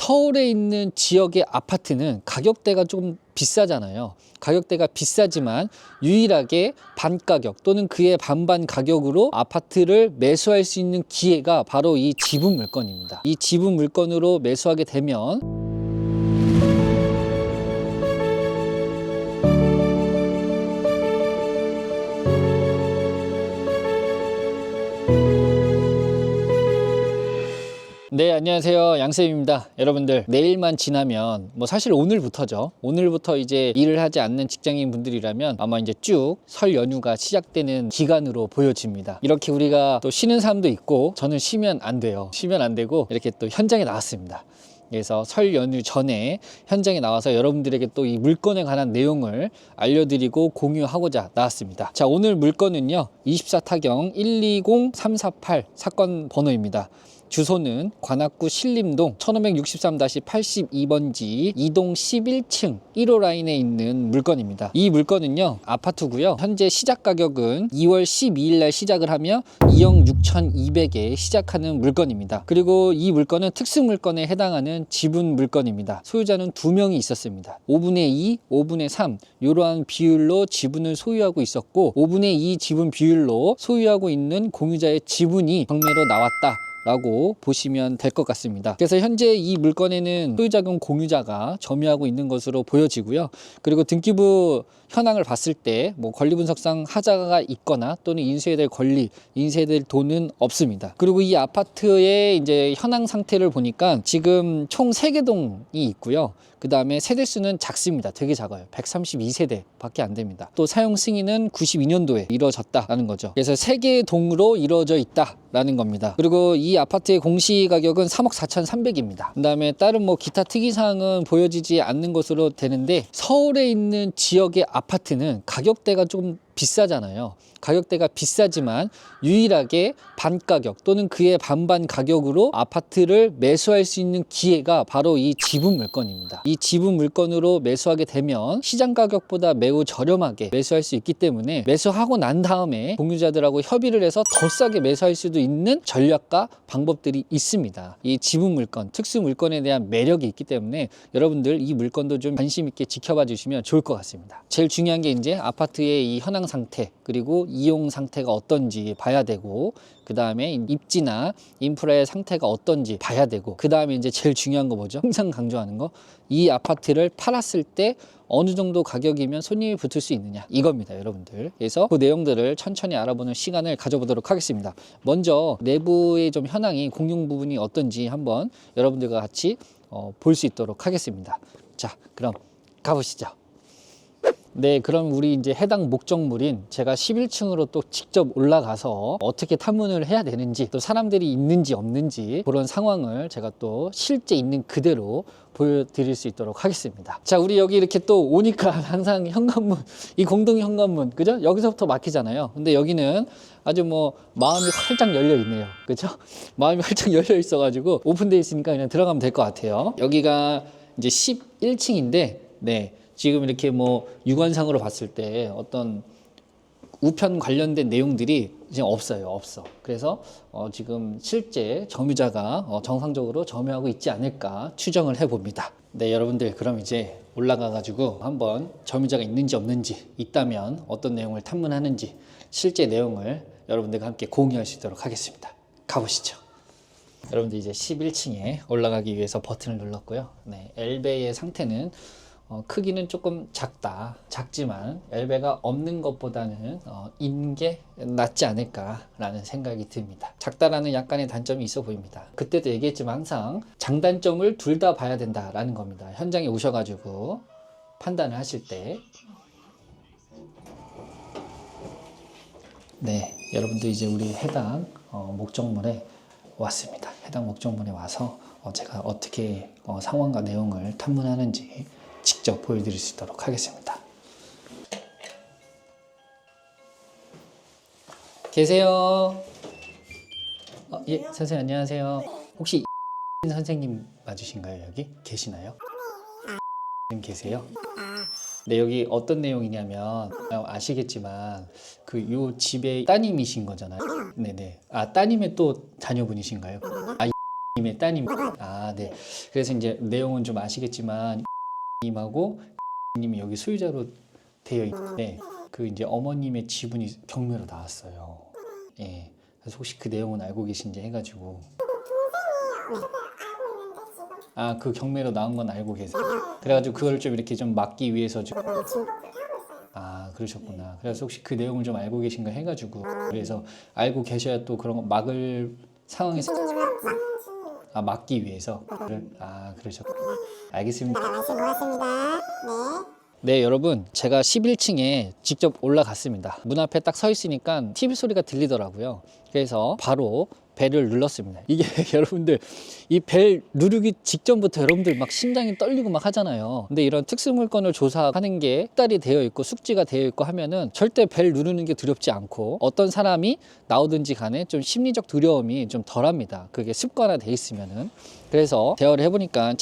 서울에 있는 지역의 아파트는 가격대가 좀 비싸잖아요. 가격대가 비싸지만 유일하게 반가격 또는 그의 반반 가격으로 아파트를 매수할 수 있는 기회가 바로 이 지분 물건입니다. 이 지분 물건으로 매수하게 되면 네, 안녕하세요. 양쌤입니다. 여러분들, 내일만 지나면 사실 오늘부터죠. 오늘부터 이제 일을 하지 않는 직장인 분들이라면 아마 이제 쭉 설 연휴가 시작되는 기간으로 보여집니다. 이렇게 우리가 또 쉬는 사람도 있고, 저는 쉬면 안 돼요. 쉬면 안 되고 이렇게 또 현장에 나왔습니다. 그래서 설 연휴 전에 현장에 나와서 여러분들에게 또 이 물건에 관한 내용을 알려드리고 공유하고자 나왔습니다. 자, 오늘 물건은요, 24타경 120348 사건 번호입니다. 주소는 관악구 신림동 1563-82번지 2동 11층 1호 라인에 있는 물건입니다. 이 물건은요, 아파트고요. 현재 시작 가격은 2월 12일 날 시작을 하며 2억 6,200에 시작하는 물건입니다. 그리고 이 물건은 특수 물건에 해당하는 지분 물건입니다. 소유자는 2명이 있었습니다. 5분의 2, 5분의 3 이러한 비율로 지분을 소유하고 있었고, 5분의 2 지분 비율로 소유하고 있는 공유자의 지분이 경매로 나왔다 라고 보시면 될 것 같습니다. 그래서 현재 이 물건에는 소유자 겸 공유자가 점유하고 있는 것으로 보여지고요. 그리고 등기부 현황을 봤을 때 권리 분석상 하자가 있거나 또는 인수해야 될 권리, 인수해야 될 돈은 없습니다. 그리고 이 아파트의 이제 현황 상태를 보니까 지금 총 3개 동이 있고요. 그 다음에 세대수는 작습니다. 되게 작아요. 132세대 밖에 안 됩니다. 또 사용 승인은 92년도에 이루어졌다라는 거죠. 그래서 3개의 동으로 이루어져 있다라는 겁니다. 그리고 이 아파트의 공시가격은 3억 4,300입니다. 그 다음에 다른 기타 특이사항은 보여지지 않는 것으로 되는데, 서울에 있는 지역의 아파트는 가격대가 좀 비싸잖아요. 가격대가 비싸지만 유일하게 반가격 또는 그의 반반 가격으로 아파트를 매수할 수 있는 기회가 바로 이 지분 물건입니다. 이 지분 물건으로 매수하게 되면 시장 가격보다 매우 저렴하게 매수할 수 있기 때문에, 매수하고 난 다음에 공유자들하고 협의를 해서 더 싸게 매수할 수도 있는 전략과 방법들이 있습니다. 이 지분 물건, 특수 물건에 대한 매력이 있기 때문에 여러분들 이 물건도 좀 관심 있게 지켜봐 주시면 좋을 것 같습니다. 제일 중요한 게 이제 아파트의 이 현황 상태, 그리고 이용 상태가 어떤지 봐야 되고, 그 다음에 입지나 인프라의 상태가 어떤지 봐야 되고, 그 다음에 이제 제일 중요한 거 뭐죠? 항상 강조하는 거, 이 아파트를 팔았을 때 어느 정도 가격이면 손님이 붙을 수 있느냐, 이겁니다, 여러분들. 그래서 그 내용들을 천천히 알아보는 시간을 가져보도록 하겠습니다. 먼저 내부의 좀 현황이, 공용 부분이 어떤지 한번 여러분들과 같이 볼 수 있도록 하겠습니다. 자, 그럼 가보시죠. 네, 그럼 우리 이제 해당 목적물인 제가 11층으로 또 직접 올라가서 어떻게 탐문을 해야 되는지, 또 사람들이 있는지 없는지 그런 상황을 제가 또 실제 있는 그대로 보여드릴 수 있도록 하겠습니다. 자, 우리 여기 이렇게 또 오니까 항상 현관문, 이 공동 현관문, 그죠? 여기서부터 막히잖아요. 근데 여기는 아주 마음이 활짝 열려 있네요. 그죠? 마음이 활짝 열려 있어가지고 오픈되어 있으니까 그냥 들어가면 될 것 같아요. 여기가 이제 11층인데, 네. 지금 이렇게 육안상으로 봤을 때 어떤 우편 관련된 내용들이 지금 없어요. 그래서 지금 실제 점유자가 정상적으로 점유하고 있지 않을까 추정을 해봅니다. 네, 여러분들, 그럼 이제 올라가 가지고 한번 점유자가 있는지 없는지, 있다면 어떤 내용을 탐문하는지 실제 내용을 여러분들과 함께 공유할 수 있도록 하겠습니다. 가보시죠. 여러분들, 이제 11층에 올라가기 위해서 버튼을 눌렀고요. 네, 엘베의 상태는 크기는 조금 작지만 엘베가 없는 것보다는 있는 게 낫지 않을까라는 생각이 듭니다. 작다라는 약간의 단점이 있어 보입니다. 그때도 얘기했지만 항상 장단점을 둘 다 봐야 된다라는 겁니다. 현장에 오셔가지고 판단을 하실 때. 네, 여러분들, 이제 우리 해당 목적물에 왔습니다. 해당 목적물에 와서 제가 어떻게 상황과 내용을 탐문하는지 직접 보여드릴 수 있도록 하겠습니다. 계세요? 예, 선생님 안녕하세요. 혹시 선생님 맞으신가요? 여기 계시나요? 계세요? 네, 여기 어떤 내용이냐면 아시겠지만 요 집의 따님이신 거잖아요. 네네. 아, 따님의 또 자녀분이신가요? 아, 님의 어머님의 따님. 아, 네. 그래서 이제 내용은 좀 아시겠지만 님하고 님이 여기 소유자로 되어 있는데 그 이제 어머님의 지분이 경매로 나왔어요. 예. 그래서 혹시 그 내용은 알고 계신지 해가지고. 아, 그 경매로 나온 건 알고 계세요. 그래가지고 그걸 좀 이렇게 좀 막기 위해서 좀. 아, 그러셨구나. 그래서 혹시 그 내용을 좀 알고 계신가 해가지고. 그래서 알고 계셔야 또 그런 거 막을 상황에서. 아, 막기 위해서. 아, 그러셨구나. 알겠습니다. 고맙습니다. 네, 여러분, 제가 11층에 직접 올라갔습니다. 문 앞에 딱 서 있으니까 TV 소리가 들리더라고요. 그래서 바로 벨을 눌렀습니다. 이게 여러분들 이 벨 누르기 직전부터 여러분들 막 심장이 떨리고 막 하잖아요. 근데 이런 특수 물건을 조사하는 게 숙달이 되어 있고 숙지가 되어 있고 하면은 절대 벨 누르는 게 두렵지 않고 어떤 사람이 나오든지 간에 좀 심리적 두려움이 좀 덜합니다. 그게 습관화돼 있으면은. 그래서 대화를 해보니까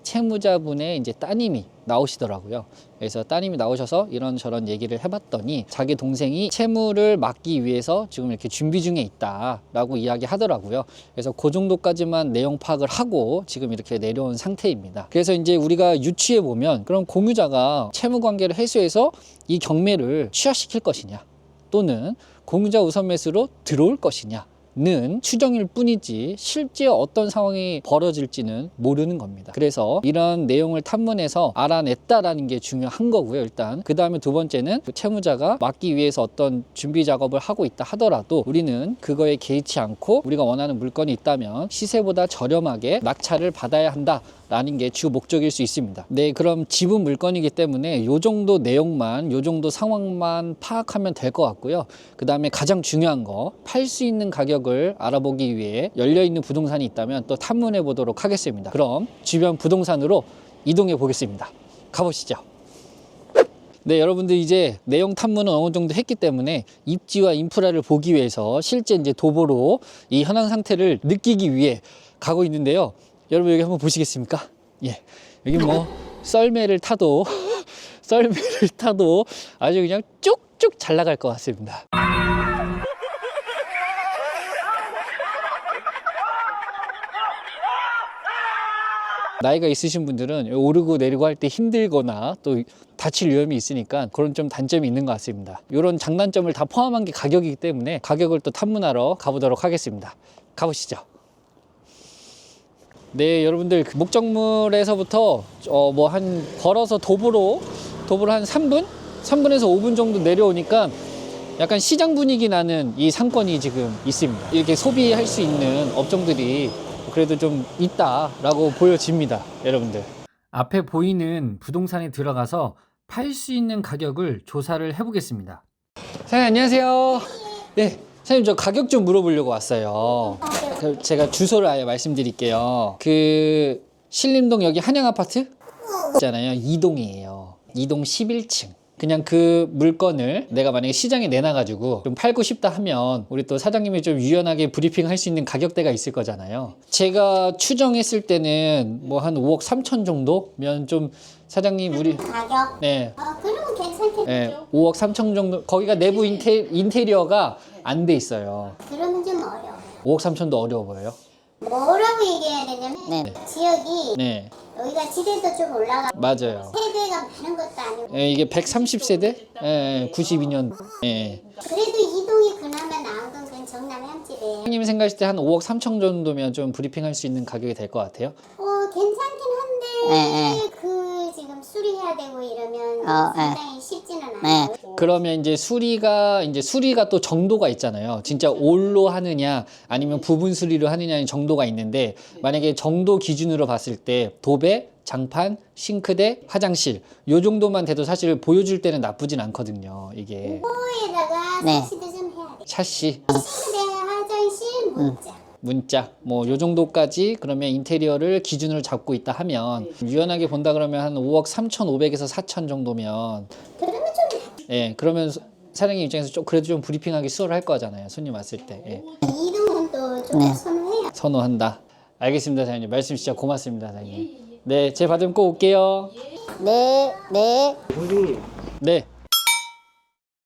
채무자분의 이제 따님이 나오시더라고요. 그래서 따님이 나오셔서 이런저런 얘기를 해봤더니 자기 동생이 채무를 막기 위해서 지금 이렇게 준비 중에 있다라고 이야기하더라고요. 그래서 그 정도까지만 내용 파악을 하고 지금 이렇게 내려온 상태입니다. 그래서 이제 우리가 유추해 보면 그럼 공유자가 채무 관계를 해소해서 이 경매를 취하시킬 것이냐 또는 공유자 우선 매수로 들어올 것이냐 는 추정일 뿐이지 실제 어떤 상황이 벌어질지는 모르는 겁니다. 그래서 이런 내용을 탐문해서 알아냈다라는 게 중요한 거고요. 일단 그 다음에 두 번째는 그 채무자가 막기 위해서 어떤 준비 작업을 하고 있다 하더라도 우리는 그거에 개의치 않고 우리가 원하는 물건이 있다면 시세보다 저렴하게 낙찰을 받아야 한다 라는 게 주 목적일 수 있습니다. 네, 그럼 지분 물건이기 때문에 요 정도 내용만 요 정도 상황만 파악하면 될 것 같고요. 그 다음에 가장 중요한 거 팔 수 있는 가격을 알아보기 위해 열려있는 부동산이 있다면 또 탐문해 보도록 하겠습니다. 그럼 주변 부동산으로 이동해 보겠습니다. 가보시죠. 네, 여러분들 이제 내용 탐문은 어느 정도 했기 때문에 입지와 인프라를 보기 위해서 실제 이제 도보로 이 현황 상태를 느끼기 위해 가고 있는데요. 여러분 여기 한번 보시겠습니까? 예, 여기 뭐 썰매를 타도 아주 그냥 쭉쭉 잘 나갈 것 같습니다. 나이가 있으신 분들은 오르고 내리고 할 때 힘들거나 또 다칠 위험이 있으니까 그런 좀 단점이 있는 것 같습니다. 이런 장단점을 다 포함한 게 가격이기 때문에 가격을 또 탐문하러 가보도록 하겠습니다. 가보시죠. 네, 여러분들 그 목적물에서부터 뭐 한 걸어서 도보로 한 3분에서 5분 정도 내려오니까 약간 시장 분위기 나는 이 상권이 지금 있습니다. 이렇게 소비할 수 있는 업종들이 그래도 좀 있다라고 보여집니다, 여러분들. 앞에 보이는 부동산에 들어가서 팔 수 있는 가격을 조사를 해보겠습니다. 사장님 안녕하세요. 네, 사장님 저 가격 좀 물어보려고 왔어요. 제가 주소를 아예 말씀드릴게요. 그 신림동 여기 한양 아파트 있잖아요. 2동이에요. 2동 11층. 그냥 그 물건을 내가 만약에 시장에 내놔가지고 좀 팔고 싶다 하면 우리 또 사장님이 좀 유연하게 브리핑 할 수 있는 가격대가 있을 거잖아요. 제가 추정했을 때는 뭐 한 5억 3천 정도면 좀 사장님 우리 가격? 네. 그러면 괜찮겠죠? 네, 5억 3천 정도. 거기가 내부 인테리어가 안 돼 있어요. 그러면 좀 어려워요. 5억 3천도 어려워 보여요? 뭐라고 얘기해야 되냐면 지역이 네, 여기가 지대도 좀 올라가 맞아요. 세대가 많은 것도 아니고 예, 이게 130세대? 예, 92년. 예. 그래도 이동이 그나마 나은 건 그건 정남 햄집이에요. 형님이 생각하실 때 한 5억 3천 정도면 좀 브리핑할 수 있는 가격이 될 것 같아요? 괜찮긴 한데 그 지금 수리해야 되고 이러면 상당히 쉽지는 않아요. 그러면 이제 수리가 또 정도가 있잖아요. 진짜 올로 하느냐 아니면 부분 수리로 하느냐의 정도가 있는데 만약에 정도 기준으로 봤을 때 도배, 장판, 싱크대, 화장실 요 정도만 돼도 사실 보여줄 때는 나쁘진 않거든요. 이게 코에다가 사시도 좀 해야 돼. 샤시, 싱크대, 화장실, 문자. 뭐 요 정도까지 그러면 인테리어를 기준으로 잡고 있다 하면 유연하게 본다 그러면 한 5억 3,500에서 4천 정도면 그러면 좀 예, 그러면 사장님 입장에서 좀 그래도 좀 브리핑하기 수월할 거잖아요. 손님 왔을 때. 예. 이동은 또 좀 선호해요. 선호한다. 알겠습니다, 사장님. 말씀 진짜 고맙습니다, 사장님. 네, 제 받으면 꼭 올게요. 네. 네.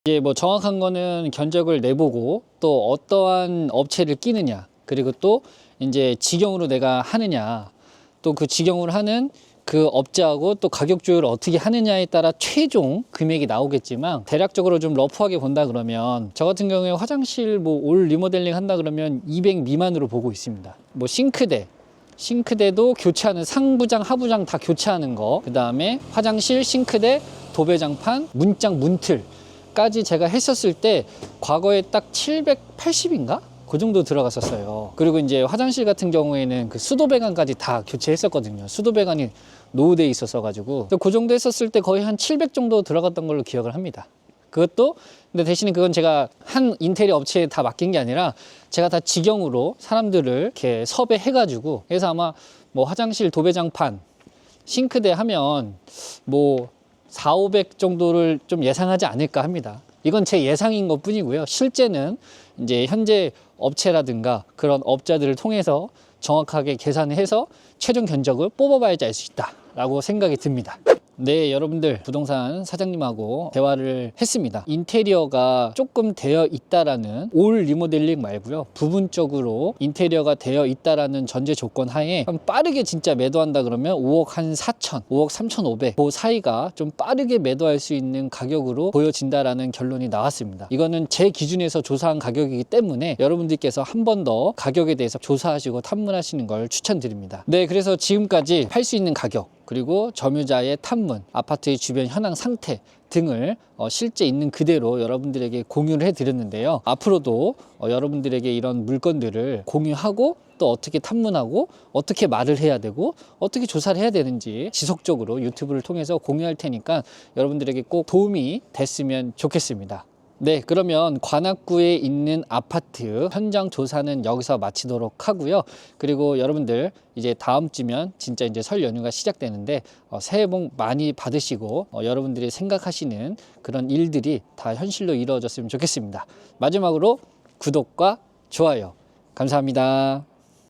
이제 뭐 정확한 거는 견적을 내보고 또 어떠한 업체를 끼느냐 그리고 또 이제 직영으로 내가 하느냐, 또 그 직영으로 하는 그 업자하고 또 가격 조율을 어떻게 하느냐에 따라 최종 금액이 나오겠지만, 대략적으로 좀 러프하게 본다 그러면 저 같은 경우에 화장실 뭐 올 리모델링 한다 그러면 200 미만으로 보고 있습니다. 뭐 싱크대도 교체하는, 상부장 하부장 다 교체하는 거, 그 다음에 화장실, 싱크대, 도배장판, 문장, 문틀까지 제가 했었을 때 과거에 딱 780인가? 그 정도 들어갔었어요. 그리고 이제 화장실 같은 경우에는 그 수도 배관까지 다 교체했었거든요. 수도 배관이 노후돼 있었어 가지고 그 정도 했었을 때 거의 한 700 정도 들어갔던 걸로 기억을 합니다. 그것도 근데 대신에 그건 제가 한 인테리어 업체에 다 맡긴 게 아니라 제가 다 직영으로 사람들을 이렇게 섭외해 가지고, 그래서 아마 뭐 화장실 도배장판, 싱크대 하면 뭐 4, 500 정도를 좀 예상하지 않을까 합니다. 이건 제 예상인 것 뿐이고요. 실제는 이제 현재 업체라든가 그런 업자들을 통해서 정확하게 계산을 해서 최종 견적을 뽑아봐야지 알 수 있다라고 생각이 듭니다. 네, 여러분들 부동산 사장님하고 대화를 했습니다. 인테리어가 조금 되어 있다라는, 올 리모델링 말고요, 부분적으로 인테리어가 되어 있다라는 전제 조건 하에 빠르게 진짜 매도한다 그러면 5억 한 4천, 5억 3,500 그 사이가 좀 빠르게 매도할 수 있는 가격으로 보여진다라는 결론이 나왔습니다. 이거는 제 기준에서 조사한 가격이기 때문에 여러분들께서 한 번 더 가격에 대해서 조사하시고 탐문하시는 걸 추천드립니다. 네, 그래서 지금까지 할 수 있는 가격, 그리고 점유자의 탐문, 아파트의 주변 현황 상태 등을 실제 있는 그대로 여러분들에게 공유를 해드렸는데요. 앞으로도 여러분들에게 이런 물건들을 공유하고, 또 어떻게 탐문하고 어떻게 말을 해야 되고 어떻게 조사를 해야 되는지 지속적으로 유튜브를 통해서 공유할 테니까 여러분들에게 꼭 도움이 됐으면 좋겠습니다. 네, 그러면 관악구에 있는 아파트 현장 조사는 여기서 마치도록 하고요. 그리고 여러분들 이제 다음 주면 진짜 이제 설 연휴가 시작되는데 새해 복 많이 받으시고 여러분들이 생각하시는 그런 일들이 다 현실로 이루어졌으면 좋겠습니다. 마지막으로 구독과 좋아요 감사합니다.